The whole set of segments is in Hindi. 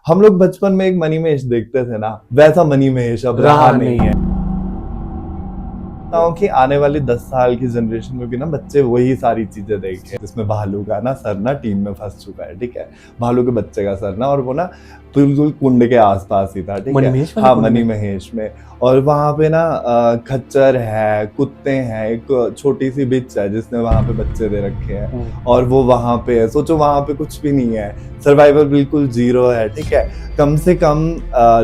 हम लोग बचपन में एक मनी महेश देखते थे ना, वैसा मनी महेश अब रहा नहीं है। कि आने वाली 10 साल की जनरेशन में भी ना बच्चे वही सारी चीजें देखें, जिसमें भालू का ना सर ना टीम में फंस चुका है, ठीक है। भालू के बच्चे का सर ना, और वो ना बिल्कुल कुंड के आसपास ही था, ठीक है। हाँ, मनी महेश में। और वहां पे ना खच्चर है, कुत्ते हैं, एक छोटी सी बिच है जिसने वहां पे बच्चे दे रखे हैं, और वो वहां पे है। सोचो वहां पे कुछ भी नहीं है, सर्वाइवल बिल्कुल जीरो है, ठीक है। कम से कम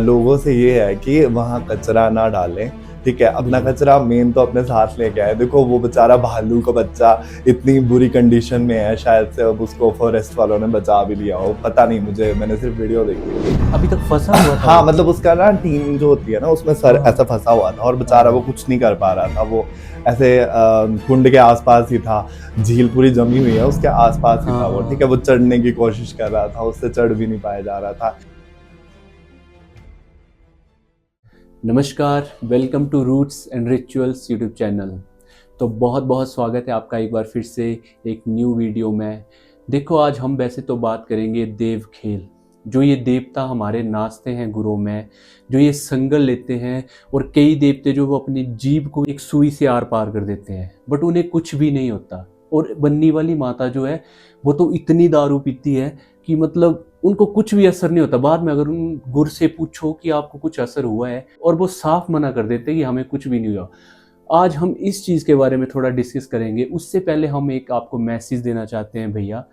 लोगों से ये है कि वहां कचरा ना डालें, ठीक है। अपना कचरा मेन तो अपने साथ लेके आए। देखो वो बेचारा भालू का बच्चा इतनी बुरी कंडीशन में है, शायद से अब उसको फॉरेस्ट वालों ने बचा भी लिया हो, पता नहीं मुझे, मैंने सिर्फ वीडियो देखी। अभी तक फंसा हुआ था। हाँ, मतलब उसका ना टीम जो होती है ना, उसमें सर ऐसा फंसा हुआ था, और बेचारा वो कुछ नहीं कर पा रहा था। वो ऐसे कुंड के आसपास ही था, झील पूरी जमी हुई है, उसके आसपास ही था वो, ठीक है। वो चढ़ने की कोशिश कर रहा था, उससे चढ़ भी नहीं पाया जा रहा था। नमस्कार, welcome to roots and rituals YouTube channel. तो बहुत बहुत स्वागत है आपका एक बार फिर से एक न्यू वीडियो में। देखो, आज हम वैसे तो बात करेंगे देव खेल। जो ये देवता हमारे नाचते हैं गुरुओं में, जो ये संगल लेते हैं, और कई देवते जो वो अपनी जीभ को एक सुई से आर पार कर देते हैं, बट उन्हें कुछ भी नहीं होता। और बन्नी वाली माता जो है वो तो इतनी दारू पीती है कि मतलब उनको कुछ भी असर नहीं होता। बाद में अगर उन गुर से पूछो कि आपको कुछ असर हुआ है, और वो साफ मना कर देते हैं कि हमें कुछ भी नहीं हुआ। आज हम इस चीज़ के बारे में थोड़ा डिस्कस करेंगे। उससे पहले हम एक आपको मैसेज देना चाहते हैं भैया।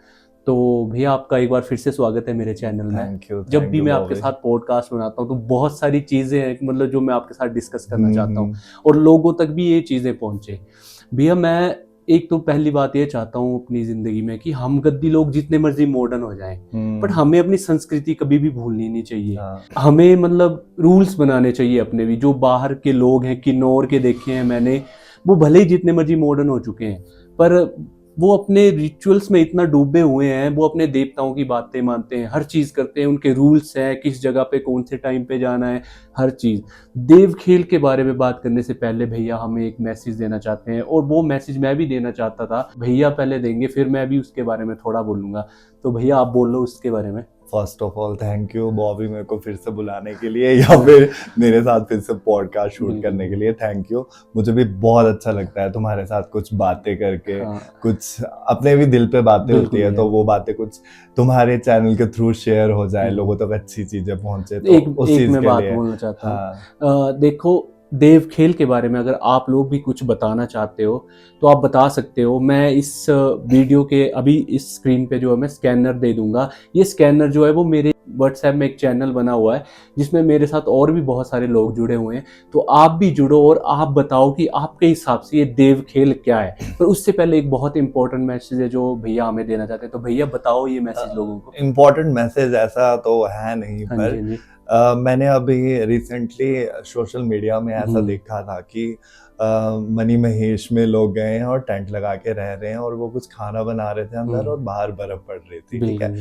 तो भैया, आपका एक बार फिर से स्वागत है मेरे चैनल में। जब भी मैं आपके साथ पॉडकास्ट बनाता हूँ तो बहुत सारी चीज़ें हैं मतलब जो मैं आपके साथ डिस्कस करना चाहता हूँ, और लोगों तक भी ये चीज़ें पहुँचे। भैया, मैं एक तो पहली बात ये चाहता हूँ अपनी जिंदगी में कि हम गद्दी लोग जितने मर्जी मॉडर्न हो जाएं, बट हमें अपनी संस्कृति कभी भी भूलनी नहीं चाहिए। हमें मतलब रूल्स बनाने चाहिए अपने भी। जो बाहर के लोग हैं, किन्नौर के देखे हैं मैंने, वो भले ही जितने मर्जी मॉडर्न हो चुके हैं, पर वो अपने रिचुअल्स में इतना डूबे हुए हैं, वो अपने देवताओं की बातें मानते हैं, हर चीज करते हैं, उनके रूल्स हैं, किस जगह पे कौन से टाइम पे जाना है, हर चीज। देव खेल के बारे में बात करने से पहले भैया हमें एक मैसेज देना चाहते हैं, और वो मैसेज मैं भी देना चाहता था। भैया पहले देंगे, फिर मैं भी उसके बारे में थोड़ा बोलूंगा। तो भैया आप बोल लो उसके बारे में। First of all thank you Bobby, मेरे को फिर से बुलाने के लिए, या फिर मेरे साथ फिर से पॉडकास्ट शूट करने के लिए थैंक यू। मुझे भी बहुत अच्छा लगता है तुम्हारे साथ कुछ बातें करके। कुछ अपने भी दिल पे बातें होती है, तो वो बातें कुछ तुम्हारे चैनल के थ्रू शेयर हो जाए, लोगों तक अच्छी चीजें पहुंचे, तो उस चीज मैं के बात लिए बोलना चाहता हूँ। देखो, देव खेल के बारे में अगर आप लोग भी कुछ बताना चाहते हो तो आप बता सकते हो। मैं इस वीडियो के अभी इस स्क्रीन पे जो है मैं स्कैनर दे दूंगा। ये स्कैनर जो है वो मेरे व्हाट्सएप में एक चैनल बना हुआ है जिसमें मेरे साथ और भी बहुत सारे लोग जुड़े हुए हैं। तो आप भी जुड़ो और आप बताओ कि आपके हिसाब से ये देव खेल क्या है। पर उससे पहले एक बहुत इंपॉर्टेंट मैसेज है जो भैया हमें देना चाहते हैं। तो भैया बताओ ये मैसेज लोगों को। इम्पोर्टेंट मैसेज ऐसा तो है नहीं, पर मैंने अभी रिसेंटली सोशल मीडिया में ऐसा देखा था कि मनी महेश में लोग गए हैं और टेंट लगा के रह रहे हैं, और वो कुछ खाना बना रहे थे अंदर, और बाहर बर्फ पड़ रही थी, ठीक है।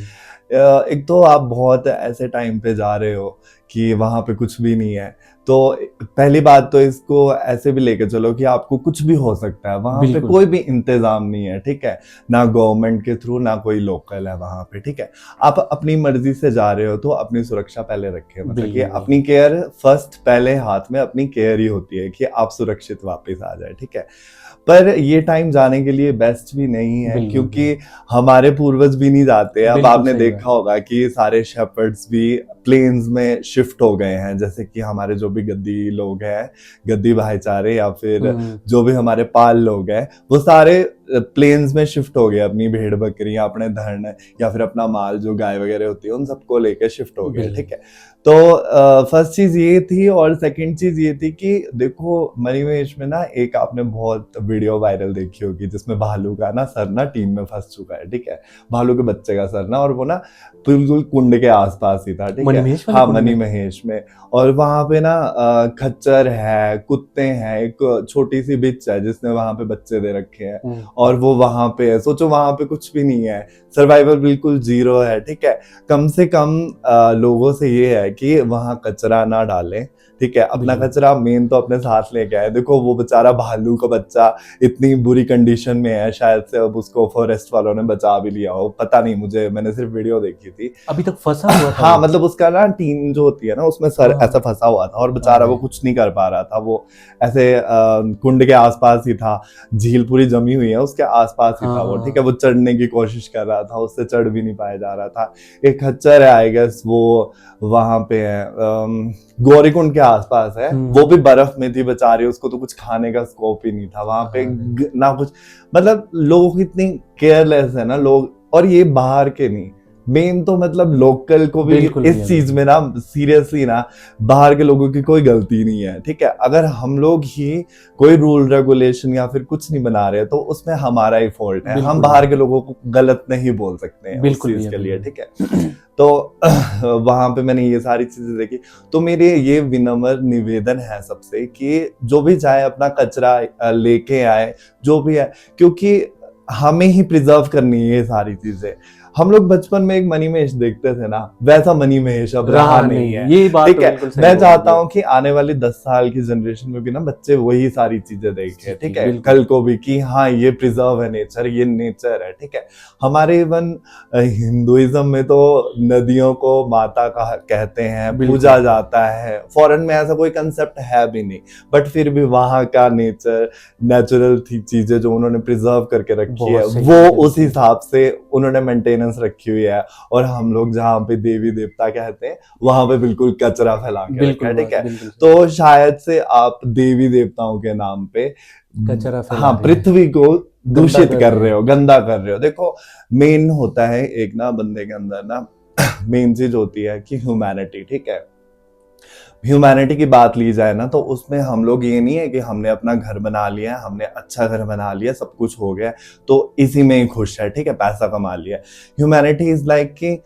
एक तो आप बहुत ऐसे टाइम पे जा रहे हो कि वहां पे कुछ भी नहीं है, तो पहली बात तो इसको ऐसे भी लेके चलो कि आपको कुछ भी हो सकता है वहां पे, कोई भी इंतजाम नहीं है, ठीक है। ना गवर्नमेंट के थ्रू, ना कोई लोकल है वहां पे, ठीक है। आप अपनी मर्जी से जा रहे हो तो अपनी सुरक्षा पहले रखें, मतलब कि अपनी केयर फर्स्ट, पहले हाथ में अपनी केयर ही होती है कि आप सुरक्षित वापस आ जाए, ठीक है। पर ये टाइम जाने के लिए बेस्ट भी नहीं है, क्योंकि हमारे पूर्वज भी नहीं जाते। अब आपने देखा होगा कि सारे शेपर्ड्स भी प्लेन्स में शिफ्ट हो गए हैं, जैसे कि हमारे जो भी गद्दी लोग हैं, गद्दी भाईचारे, या फिर जो भी हमारे पाल लोग हैं, वो सारे प्लेन्स में शिफ्ट हो गए। अपनी भेड़ बकरियां, अपने धन, या फिर अपना माल जो गाय वगैरह होती है, उन सबको लेके शिफ्ट हो गए, ठीक है। तो फर्स्ट चीज ये थी, और सेकंड चीज ये थी कि देखो मनी महेश में ना एक आपने बहुत वीडियो वायरल देखी होगी जिसमें भालू का ना सर ना टीम में फंस चुका है, ठीक है। भालू के बच्चे का सर ना, और वो ना बिल्कुल कुंड के आसपास ही था, ठीक है। हाँ, मनी महेश में। और वहां पे ना खच्चर है, कुत्ते हैं, एक छोटी सी बिच है जिसने वहां पे बच्चे दे रखे हैं, और वो वहां पे है। सोचो वहां पे कुछ भी नहीं है, सर्वाइवल बिल्कुल जीरो है, ठीक है। कम से कम लोगों से ये है कि वहां कचरा ना डालें, ठीक है। अपना बिल्कुल। कचरा मेन तो अपने साथ लेके आए। देखो वो बेचारा भालू का बच्चा इतनी बुरी कंडीशन में है, शायद से अब उसको फॉरेस्ट वालों ने बचा भी लिया हो, पता नहीं मुझे, मैंने सिर्फ वीडियो देखी थी। अभी तक फंसा हुआ था हाँ वो। मतलब उसका ना टीन जो होती है ना उसमें सर हाँ। ऐसा फंसा हुआ था और बेचारा वो अरे। कुछ नहीं कर पा रहा था। वो ऐसे कुंड के आसपास ही था, झील पूरी जमी हुई है उसके आसपास ही था वो, ठीक है। वो चढ़ने की कोशिश कर रहा था, उससे चढ़ भी नहीं पाया जा रहा था। एक खच्चर है आई गेस, वो वहां पे है, गौरीकुंड के आसपास है। वो भी बर्फ में थी बेचारी, उसको तो कुछ खाने का स्कोप ही नहीं था वहां पे, ना कुछ। मतलब लोग इतनी केयरलेस है ना लोग, और ये बाहर के नहीं, मेन तो मतलब लोकल को भी इस चीज में ना सीरियसली ना, बाहर के लोगों की कोई गलती नहीं है, ठीक है। अगर हम लोग ही कोई रूल रेगुलेशन या फिर कुछ नहीं बना रहे तो उसमें हमारा ही फॉल्ट है। हम बाहर के लोगों को गलत नहीं बोल सकते हैं उस चीज के लिए, ठीक है। तो वहां पे मैंने ये सारी चीजें देखी। तो मेरे ये विनम्र निवेदन है सबसे कि जो भी चाहे अपना कचरा लेके आए, जो भी है, क्योंकि हमें ही प्रिजर्व करनी है ये सारी चीजें। हम लोग बचपन में एक मनी महेश देखते थे ना, वैसा मनी महेश अब रहा नहीं है, ये बात ठीक तो है। मैं चाहता हूँ कि आने वाली 10 साल की जनरेशन में भी ना बच्चे वही सारी चीजें देखें, ठीक है। कल को भी कि हाँ ये प्रिजर्व है नेचर, ये नेचर है, ठीक है। हमारे इवन हिंदुइज्म में तो नदियों को माता का कहते हैं, पूजा जाता है। फॉरेन में ऐसा कोई कंसेप्ट है भी नहीं, बट फिर भी वहां का नेचर, नेचुरल चीजें जो उन्होंने प्रिजर्व करके रखी है, वो उस हिसाब से उन्होंने मेंटेनेंस रखी हुई है। और हम लोग जहाँ पे देवी देवता कहते हैं वहां पे बिल्कुल कचरा फैला के रखा है, ठीक है। तो शायद से आप देवी देवताओं के नाम पे कचरा हाँ पृथ्वी को दूषित कर रहे हो, गंदा कर रहे हो। देखो मेन होता है एक ना बंदे के अंदर ना मेन चीज होती है कि ह्यूमैनिटी, ठीक है। ह्यूमैनिटी की बात ली जाए ना तो उसमें हम लोग ये नहीं है कि हमने अपना घर बना लिया, हमने अच्छा घर बना लिया, सब कुछ हो गया तो इसी में ही खुश है, ठीक है, पैसा कमा लिया। ह्यूमैनिटी इज लाइक कि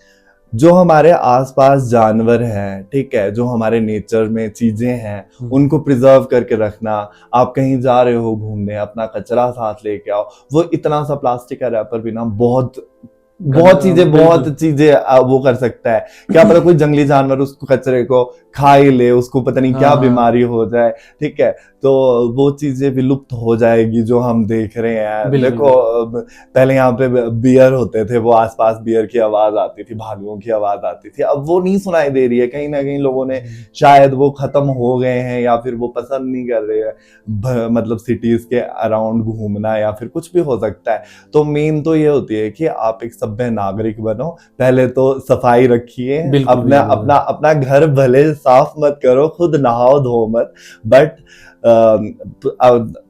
जो हमारे आसपास जानवर हैं, ठीक है, जो हमारे नेचर में चीजें हैं उनको प्रिजर्व करके रखना। आप कहीं जा रहे हो घूमने, अपना कचरा साथ लेके आओ। वो इतना सा प्लास्टिक का रैपर भी ना बहुत चीजें वो कर सकता है। क्या पता कोई जंगली जानवर उसको कचरे को खा ही ले, उसको पता नहीं क्या बीमारी हो जाए, ठीक है। तो वो चीजें विलुप्त हो जाएगी जो हम देख रहे हैं। देखो पहले यहाँ पे बियर होते थे, वो आसपास बियर की आवाज आती थी, भालुओं की आवाज आती थी, अब वो नहीं सुनाई दे रही है। कहीं ना कहीं लोगों ने शायद वो खत्म हो गए हैं या फिर वो पसंद नहीं कर रहे हैं, मतलब सिटीज के अराउंड घूमना या फिर कुछ भी हो सकता है। तो मेन तो ये होती है कि आप एक सभ्य नागरिक बनो, पहले तो सफाई रखिए, अपना घर भले साफ मत करो, खुद नहाओ धो मत, बट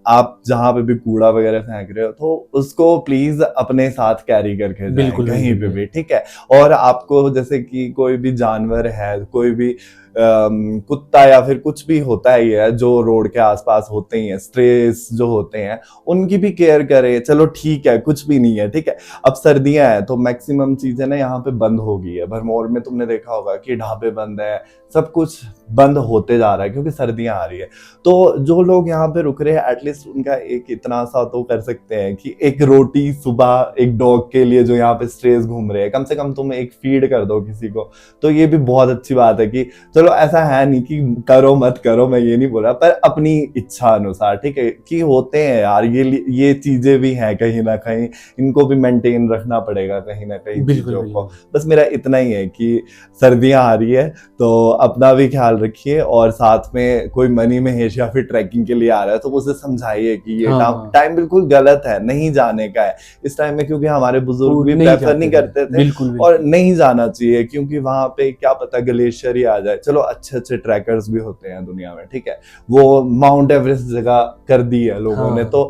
आप जहां पे भी कूड़ा वगैरह फेंक रहे हो तो उसको प्लीज अपने साथ कैरी करके जाएं कहीं पे भी, ठीक है। और आपको जैसे कि कोई भी जानवर है, कोई भी कुत्ता या फिर कुछ भी होता ही है जो रोड के आसपास होते ही हैं, स्ट्रेस जो होते हैं, उनकी भी केयर करें। चलो ठीक है, कुछ भी नहीं है, ठीक है। अब सर्दियां हैं तो मैक्सिमम चीजें ना यहाँ पे बंद हो गई है। भरमौर में तुमने देखा होगा कि ढाबे बंद है, सब कुछ बंद होते जा रहा है क्योंकि सर्दियां आ रही है। तो जो लोग यहाँ पे रुक रहे हैं एटलीस्ट उनका एक इतना सा तो कर सकते हैं कि एक रोटी सुबह एक डॉग के लिए जो यहाँ पे स्ट्रेस घूम रहे हैं, कम से कम तुम एक फीड कर दो किसी को। तो ये भी बहुत अच्छी बात है कि चलो ऐसा है नहीं कि करो मत करो, मैं ये नहीं बोल रहा, पर अपनी इच्छा अनुसार, ठीक है। कि होते हैं यार ये चीजें भी हैं कहीं ना कहीं, इनको भी मेंटेन रखना पड़ेगा कहीं ना कहीं चीजों को। बस मेरा इतना ही है कि सर्दियां आ रही है तो अपना भी ख्याल रखिए, और साथ में कोई मनी महेश या फिर ट्रैकिंग के लिए आ रहा है तो उसे समझाइए कि ये टाइम बिल्कुल गलत है, नहीं जाने का है इस टाइम में, क्योंकि हमारे बुजुर्ग भी प्रेफर नहीं करते थे और नहीं जाना चाहिए क्योंकि वहां पे क्या पता ग्लेशियर ही आ जाए। चलो अच्छे ट्रैकर्स भी होते हैं दुनिया में, ठीक है, वो माउंट एवरेस्ट जगह कर दी है लोगों ने, तो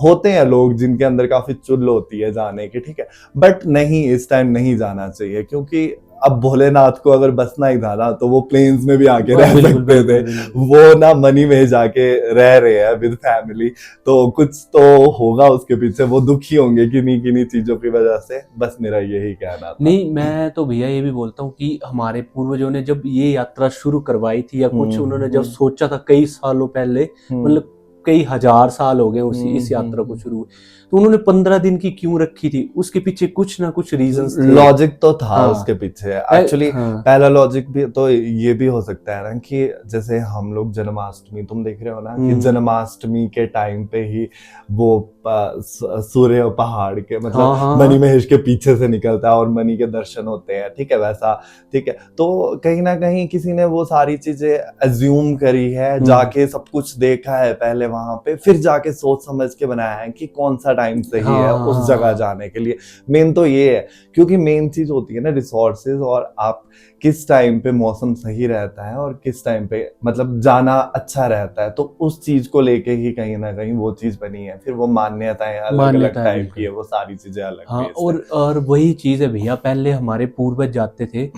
होते हैं लोग जिनके अंदर काफी चुल होती है जाने की, ठीक है। बट नहीं, इस टाइम नहीं जाना चाहिए क्योंकि अब भोलेनाथ को अगर बसना ही था ना तो वो प्लेन्स में भी आके रह सकते थे, वो ना मनी में जाके रह रहे हैं विद फैमिली, तो कुछ तो होगा उसके पीछे, वो दुखी होंगे किन्हीं चीजों की वजह से। बस मेरा यही कहना था। नहीं, मैं तो भैया ये भी बोलता हूँ कि हमारे पूर्वजों ने जब ये यात्रा शुरू करवाई थी या कुछ उन्होंने जब सोचा था कई सालों पहले, मतलब कई हजार साल हो गए उसी इस यात्रा को शुरू हुए। तो उन्होंने 15 दिन की क्यों रखी थी, उसके पीछे कुछ ना कुछ रीजंस थे। लॉजिक तो था हाँ। उसके पीछे एक्चुअली। हाँ। पहला लॉजिक भी तो ये भी हो सकता है ना कि जैसे हम लोग जन्माष्टमी, तुम देख रहे हो ना कि जन्माष्टमी के टाइम पे ही वो सूर्य पहाड़ के मतलब हाँ, हाँ, मणि महेश के पीछे से निकलता है और मणि के दर्शन होते हैं, ठीक है वैसा, ठीक है। तो कहीं ना कहीं किसी ने वो सारी चीजें अज्यूम करी है, जाके सब कुछ देखा है पहले वहां पे, फिर जाके सोच समझ के बनाया है कि कौन सा टाइम सही है उस जगह जाने के लिए। मेन तो ये है, क्योंकि मेन चीज होती है ना रिसोर्सेज, और आप किस टाइम पे मौसम सही रहता है और किस टाइम पे मतलब जाना अच्छा रहता है, तो उस चीज को लेके ही कहीं ना कहीं वो चीज बनी है। फिर वो मान्यताएं अलग अलग टाइप की है, वो सारी चीजें अलग। हाँ, और वही चीज है भैया, पहले हमारे पूर्वज जाते थे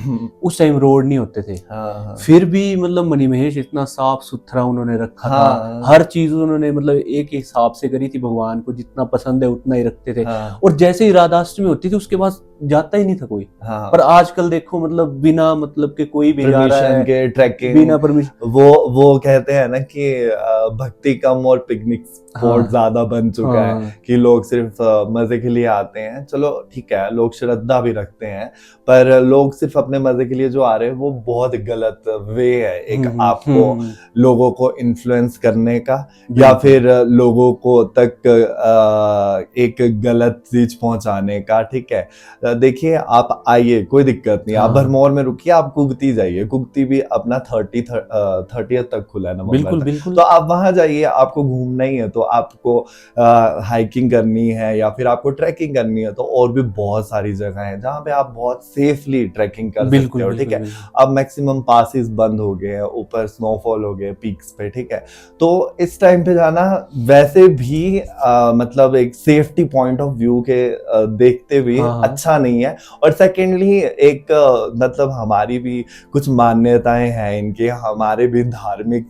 उस टाइम रोड नहीं होते थे। हाँ। फिर भी मतलब मणिमहेश इतना साफ सुथरा उन्होंने रखा था, हर चीज उन्होंने मतलब एक हिसाब से करी थी, भगवान को जितना पसंद है उतना ही रखते थे। और जैसे ही राधाष्टमी होती थी उसके बाद जाता ही नहीं था कोई। पर आजकल देखो मतलब बिना मतलब के कोई भी जा रहा है, के ट्रैकिंग बिना परमिशन। वो कहते हैं ना कि भक्ति कम और पिकनिक स्पॉट ज्यादा बन चुका है, कि लोग सिर्फ मजे के लिए आते हैं। चलो ठीक है, लोग श्रद्धा भी रखते हैं, पर लोग सिर्फ अपने मजे के लिए जो आ रहे हैं वो बहुत गलत वे है, एक आपको लोगों को इन्फ्लुएंस करने का, या फिर लोगों को तक एक गलत चीज पहुंचाने का, ठीक है। देखिए आप आइए, कोई दिक्कत नहीं, आप भरमौर में रुकिए, आप कुगती जाइए, कुगती भी अपना 30th तक खुला है नवंबर बिल्कुल तक। बिल्कुल। तो आप वहां जाइए, आपको घूमना ही है तो आपको हाइकिंग करनी है या फिर आपको ट्रैकिंग करनी है, तो और भी बहुत सारी जगह है जहाँ पे आप बहुत सेफली ट्रैकिंग कर सकते हो, ठीक है। अब मैक्सिमम पासेस बंद हो गए हैं, ऊपर स्नोफॉल हो गए पीक्स पे, ठीक है। तो इस टाइम पे जाना वैसे भी मतलब एक सेफ्टी पॉइंट ऑफ व्यू के देखते हुए अच्छा नहीं है। और सेकेंडली एक मतलब हमारी भी कुछ मान्यताएं हैं इनके, हमारे भी धार्मिक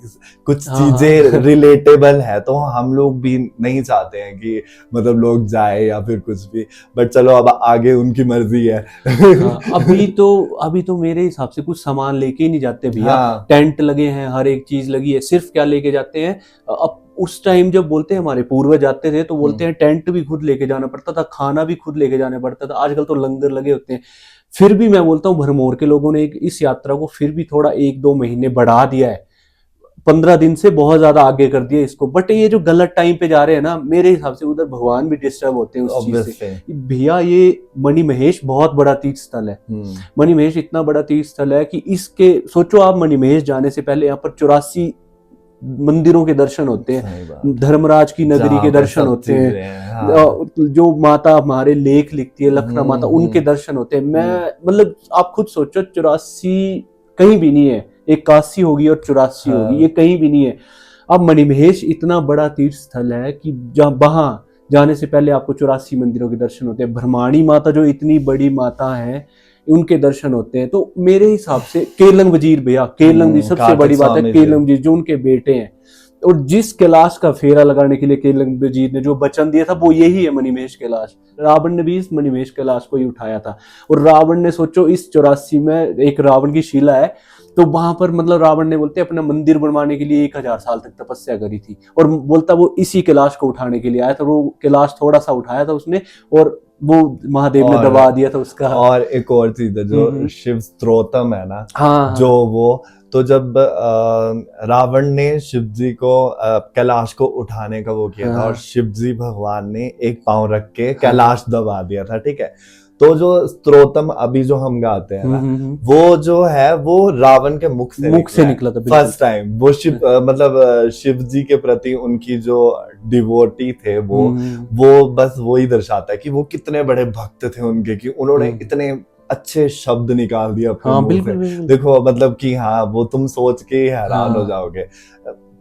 कुछ चीजें रिलेटेबल है, तो हम लोग भी नहीं चाहते हैं कि मतलब लोग जाए या फिर कुछ भी, बट चलो अब आगे उनकी मर्जी है। अभी तो मेरे हिसाब से कुछ सामान लेके ही नहीं जाते भैया। टेंट लगे हैं, हर एक चीज लगी है, सिर्फ क्या लेके जाते हैं। अब उस टाइम जब बोलते हैं हमारे पूर्वज जाते थे तो बोलते हैं टेंट भी खुद लेके जाना पड़ता था, खाना भी खुद लेके जाना पड़ता था। आजकल तो लंगर लगे होते हैं। फिर भी मैं बोलता हूँ भरमौर के लोगों ने इस यात्रा को फिर भी थोड़ा 1-2 महीने बढ़ा दिया है, 15 दिन से बहुत ज्यादा आगे कर दिया इसको। बट ये जो गलत टाइम पे जा रहे हैं ना, मेरे हिसाब से उधर भगवान भी डिस्टर्ब होते हैं उस चीज से। भैया ये मणिमहेश बहुत बड़ा तीर्थ स्थल है। मणिमहेश इतना बड़ा तीर्थ स्थल है कि इसके सोचो आप, मणिमहेश जाने से पहले यहाँ पर 84 मंदिरों के दर्शन होते हैं, धर्मराज की नगरी के दर्शन होते हैं, जो माता हमारे लेख लिखती है लखना माता, उनके दर्शन होते हैं। मैं मतलब आप खुद सोचो, 84 कहीं भी नहीं है, एक 81 होगी और 84 होगी, ये कहीं भी नहीं है। अब मणिमहेश इतना बड़ा तीर्थ स्थल है कि जहाँ वहां जाने से पहले आपको 84 मंदिरों के दर्शन होते हैं। ब्रह्माणी माता जो इतनी बड़ी माता है, उनके दर्शन होते हैं। तो मेरे हिसाब से केलंग वजीर भैया, केलंग वजीर सबसे बड़ी बात है, केलंग वजीर जो उनके बेटे हैं, और जिस कैलाश का फेरा लगाने के लिए केलंग वजीर ने जो वचन दिया था वो यही है मणिमहेश कैलाश। रावण ने भी इस मणिमहेश कैलाश को ही उठाया था। और रावण ने सोचो इस 84 में एक रावण की शिला है, तो वहां पर मतलब रावण ने बोलते अपना मंदिर बनवाने के लिए 1000 साल तक तपस्या करी थी, और बोलता वो इसी कैलाश को उठाने के लिए आया था। वो कैलाश थोड़ा सा उठाया था उसने, और वो महादेव ने दबा दिया था उसका। और एक और चीज है जो शिव स्तोत्रम है ना, जो वो तो जब रावण ने शिव जी को कैलाश को उठाने का वो किया था, और शिव जी भगवान ने एक पांव रख के कैलाश दबा दिया था, ठीक है। तो जो स्तोत्रम अभी जो हम गाते हैं ना, वो जो है वो रावण के मुख से निकला था फर्स्ट टाइम। वो शिव मतलब शिव जी के प्रति उनकी जो डिवोटी थे वो बस वो ही दर्शाता है कि वो कितने बड़े भक्त थे उनके, कि उन्होंने इतने अच्छे शब्द निकाल दिए अपने मुंह से। देखो मतलब कि हाँ, वो तुम सोच के हैरान हो जाओगे।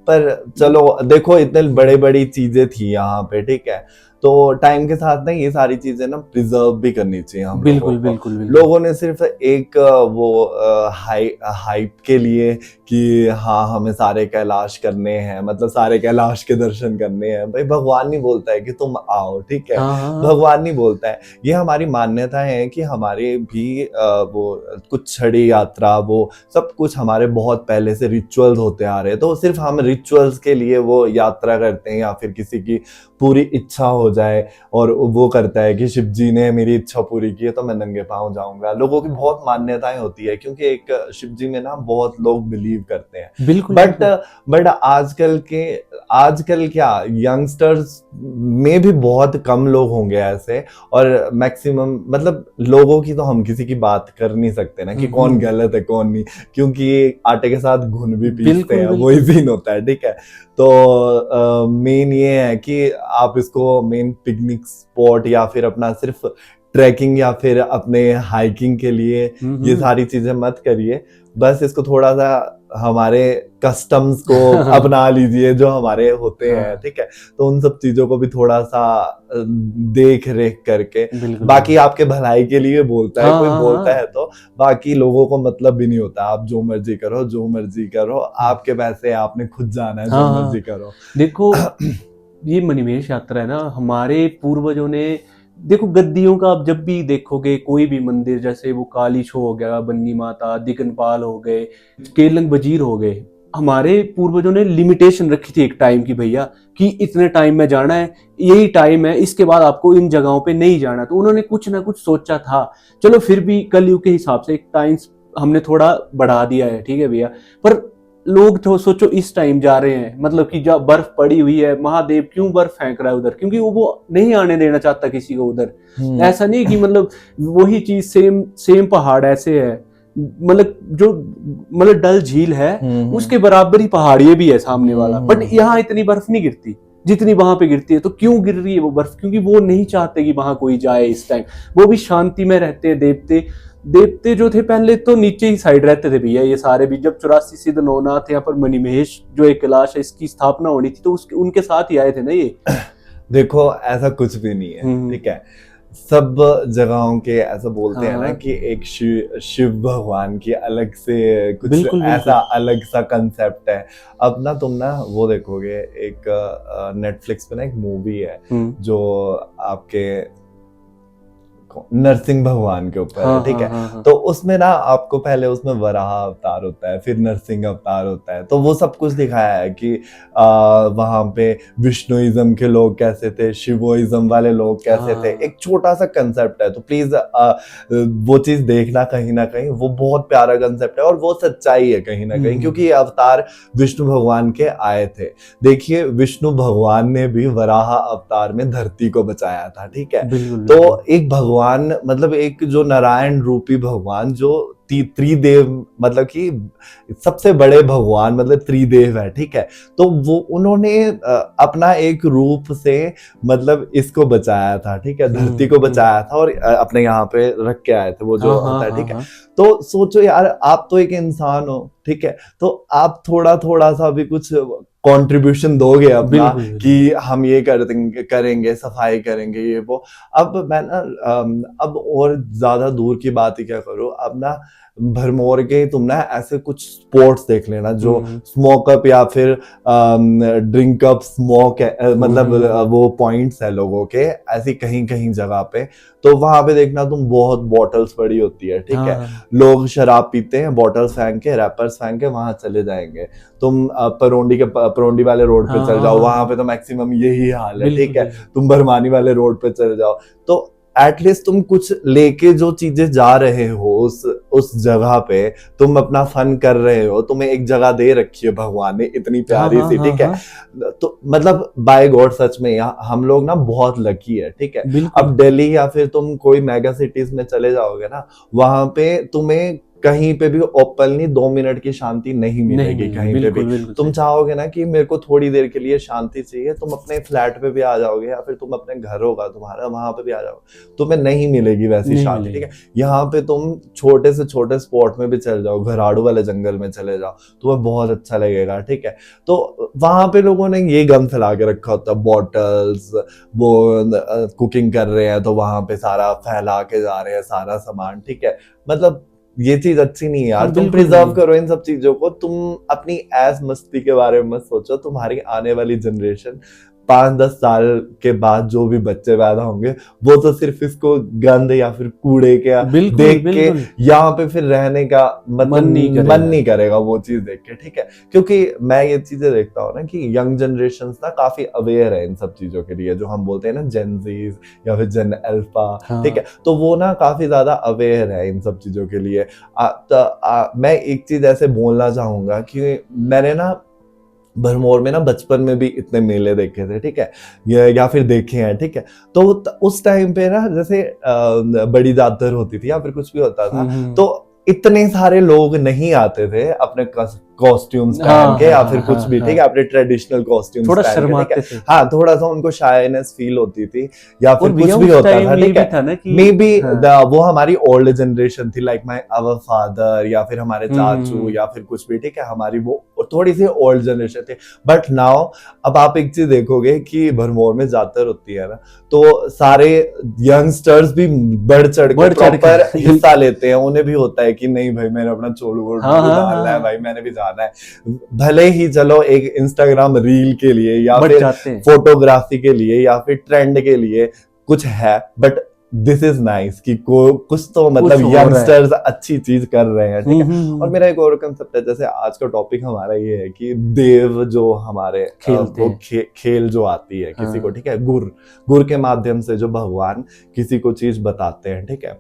पर चलो देखो, इतने बड़ी बड़ी चीजें थी यहाँ पे, ठीक है। तो टाइम के साथ ना ये सारी चीजें ना प्रिजर्व भी करनी चाहिए हम बिल्कुल लोगों को। बिल्कुल बिल्कुल। लोगों ने सिर्फ एक वो हाइप के लिए कि हाँ हमें सारे कैलाश करने हैं, मतलब सारे कैलाश के दर्शन करने हैं, भाई भगवान नहीं बोलता है कि तुम आओ, ठीक है, हाँ हाँ हाँ। भगवान नहीं बोलता है। ये हमारी मान्यता है कि हमारे भी वो कुछ छड़ी यात्रा वो सब कुछ हमारे बहुत पहले से रिचुअल्स होते आ रहे हैं, तो सिर्फ हम रिचुअल्स के लिए वो यात्रा करते हैं, या फिर किसी की पूरी इच्छा हो जाए और वो करता है कि शिव जी ने मेरी इच्छा पूरी की है तो मैं नंगे पांव जाऊंगा। लोगों की बहुत मान्यताएं होती है क्योंकि एक शिव जी में ना बहुत लोग बिलीव करते हैं। बिल्कुल बट आजकल क्या यंगस्टर्स में भी बहुत कम लोग होंगे ऐसे, और मैक्सिमम मतलब लोगों की तो हम किसी की बात कर नहीं सकते ना कि कौन गलत है कौन नहीं, क्योंकि आटे के साथ घुन भी पीसते बिल्कुल हैं, बिल्कुल। वही सीन होता है, ठीक है। तो मेन ये है कि आप इसको मेन पिकनिक स्पॉट या फिर अपना सिर्फ ट्रैकिंग या फिर अपने हाइकिंग के लिए ये सारी चीजें मत करिए। बस इसको थोड़ा सा हमारे कस्टम्स को अपना लीजिए जो हमारे होते हैं, ठीक है। तो उन सब चीजों को भी थोड़ा सा देख रेख करके, बाकी आपके भलाई के लिए बोलता है, कोई बोलता है तो बाकी लोगों को मतलब भी नहीं होता। आप जो मर्जी करो, जो मर्जी करो, आपके पैसे आपने खुद जाना है, जो मर्जी करो। देखो ये मणिमहेश यात्रा है ना, हमारे पूर्वजों ने, देखो गद्दियों का आप जब भी देखोगे कोई भी मंदिर, जैसे वो काली छो हो गया, बन्नी माता, दिगनपाल हो गए, केलंग वजीर हो गए, हमारे पूर्वजों ने लिमिटेशन रखी थी एक टाइम की, भैया कि इतने टाइम में जाना है, यही टाइम है, इसके बाद आपको इन जगहों पे नहीं जाना। तो उन्होंने कुछ ना कुछ सोचा था। चलो फिर भी कलयुग के हिसाब से एक टाइम हमने थोड़ा बढ़ा दिया है, ठीक है भैया, पर लोग तो सोचो इस टाइम जा रहे हैं, मतलब कि जब बर्फ पड़ी हुई है, महादेव क्यों बर्फ फेंक रहा है उधर, क्योंकि वो नहीं आने देना चाहता किसी को उधर। ऐसा नहीं कि मतलब वही चीज सेम पहाड़ ऐसे है, मतलब जो मतलब डल झील है उसके बराबर ही पहाड़ ये भी है सामने वाला, बट यहाँ इतनी बर्फ नहीं गिरती जितनी वहां पे गिरती है। तो क्यों गिर रही है वो बर्फ? क्योंकि वो नहीं चाहते कि वहां कोई जाए इस टाइम, वो भी शांति में रहते हैं। देवते जो थे पहले तो नीचे ही साइड रहते थे भैया, ये सारे भी। जब 84 सिद्ध नवनाथ यहाँ पर मणिमहेश जो एक कैलाश है इसकी स्थापना होनी थी, तो उनके साथ ही आए थे ना ये। देखो ऐसा कुछ भी नहीं है, ठीक है। सब जगहों के ऐसा बोलते हैं ना कि एक शिव भगवान की अलग से कुछ बिल्कुल, ऐसा अलग सा कंसेप्ट है। अब ना तुम ना वो देखोगे, एक नेटफ्लिक्स पे ना एक मूवी है जो आपके नरसिंह भगवान के ऊपर है, ठीक है। तो उसमें ना आपको पहले उसमें वराह अवतार होता है, फिर नरसिंह अवतार होता है, तो वो सब कुछ दिखाया है कि वहां पे विष्णुइज्म के लोग कैसे थे, शिवोइज्म वाले लोग कैसे थे। एक छोटा सा कंसेप्ट है, तो प्लीज वो चीज देखना कहीं ना कहीं, वो बहुत प्यारा कंसेप्ट है और वो सच्चाई है कहीं ना कहीं, क्योंकि ये अवतार विष्णु भगवान के आए थे। देखिए विष्णु भगवान ने भी वराह अवतार में धरती को बचाया था, ठीक है। तो एक भगवान मतलब एक जो नारायण रूपी भगवान जो त्रिदेव, मतलब कि सबसे बड़े भगवान मतलब त्रिदेव है, ठीक है। तो वो उन्होंने अपना एक रूप से मतलब इसको बचाया था, ठीक है, धरती को बचाया था और अपने यहाँ पे रख के आए थे वो जो होता है, ठीक है। तो सोचो यार, आप तो एक इंसान हो, ठीक है, तो आप थोड़ा थोड़ा सा भी कुछ कंट्रीब्यूशन दोगे अपना कि हम ये करेंगे, सफाई करेंगे, ये वो। अब मैं ना अब और ज्यादा दूर की बात ही क्या करूं, अब ना भरमौर के तुम ना ऐसे कुछ स्पोर्ट्स देख लेना जो स्मोक अप या फिर ड्रिंक अप स्मोक है, मतलब वो पॉइंट्स है लोगों के ऐसी कहीं कहीं जगह पे। तो वहां पे देखना तुम बहुत बॉटल्स पड़ी होती है, ठीक है। लोग शराब पीते हैं, बॉटल्स फेंक के, रैपर्स फेंक के वहां चले जाएंगे। तुम परोंडी वाले रोड पे चल जाओ, वहां पे तो मैक्सिमम यही हाल है, ठीक है। तुम बरमानी वाले रोड पे चले जाओ, तो एटलीस्ट तुम कुछ लेके जो चीजें जा रहे हो उस जगह पे, तुम अपना फन कर रहे हो, तुम्हें एक जगह दे रखी है भगवान ने इतनी प्यारी सी, ठीक है। तो मतलब बाय गॉड सच में यहाँ हम लोग ना बहुत लकी है, ठीक है। अब दिल्ली या फिर तुम कोई मेगा सिटीज में चले जाओगे ना, वहां पे तुम्हें कहीं पे भी ओपनली 2 मिनट की शांति नहीं मिलेगी कहीं पे भी। तुम चाहोगे ना कि मेरे को थोड़ी देर के लिए शांति चाहिए, तुम अपने फ्लैट पे भी आ जाओगे या फिर तुम अपने घर होगा तुम्हारा वहां पे भी आ जाओगे, तुम्हें नहीं मिलेगी वैसी शांति, ठीक है। यहाँ पे तुम छोटे से छोटे स्पॉट में भी चले जाओ, घराड़ू वाले जंगल में चले जाओ, तुम्हें बहुत अच्छा लगेगा, ठीक है। तो वहां पे लोगों ने ये गम फैला के रखा होता है, बॉटल्स, वो कुकिंग कर रहे हैं तो वहां पे सारा फैला के जा रहे हैं सारा सामान, ठीक है। मतलब ये चीज अच्छी नहीं है यार। तुम प्रिजर्व करो इन सब चीजों को, तुम अपनी ऐस मस्ती के बारे में मत सोचो। तुम्हारी आने वाली जनरेशन 5-10 साल के बाद जो भी बच्चे पैदा होंगे वो तो सिर्फ इसको गंद या फिर कूड़े के देख के यहाँ पे फिर रहने का मन नहीं करेगा वो चीज देख के, ठीक है। क्योंकि मैं ये चीजें देखता हूँ ना कि यंग जनरेशन ना काफी अवेयर है इन सब चीजों के लिए, जो हम बोलते हैं ना जेनजीज या फिर जेन अल्फा, ठीक है। तो वो ना काफी ज्यादा अवेयर है इन सब चीजों के लिए। मैं एक चीज ऐसे बोलना चाहूंगा कि मैंने ना भरमौर में ना बचपन में भी इतने मेले देखे थे, ठीक है, या फिर देखे हैं, ठीक है। तो उस टाइम पे ना जैसे बड़ी जातर होती थी या फिर कुछ भी होता था तो इतने सारे लोग नहीं आते थे अपने कॉस्ट्यूम्स पहन के या फिर कुछ भी, ठीक है, अपने ट्रेडिशनल कॉस्ट्यूम्स थोड़ा शर्माते थे। हाँ, थोड़ा सा उनको शायनेस फील होती थी या फिर कुछ भी होता था, ठीक है। मे बी वो हमारी ओल्ड जनरेशन थी, लाइक माय आवर फादर या फिर हमारे चाचू या फिर कुछ भी, ठीक है, हमारी वो थोड़ी सी ओल्ड जनरेशन थी। बट नाउ अब आप एक चीज देखोगे कि भरमौर में जातर होती है ना, तो सारे यंगस्टर्स भी बढ़ चढ़ कर हिस्सा लेते हैं। उन्हें भी होता है कि नहीं भाई मैंने अपना चोलू वोलू डालना है, भाई मैंने भी जाना है, भले ही चलो एक इंस्टाग्राम रील के लिए या फिर फोटोग्राफी के लिए या फिर ट्रेंड के लिए कुछ है, बट दिस इज नाइस कि कुछ तो मतलब यंगस्टर्स अच्छी चीज कर रहे हैं, ठीक है। और मेरा एक और कंसेप्ट है, जैसे आज का टॉपिक हमारा ये है कि देव जो हमारे खेल जो आती है किसी को, ठीक है, गुर के माध्यम से जो भगवान किसी को चीज बताते हैं, ठीक है।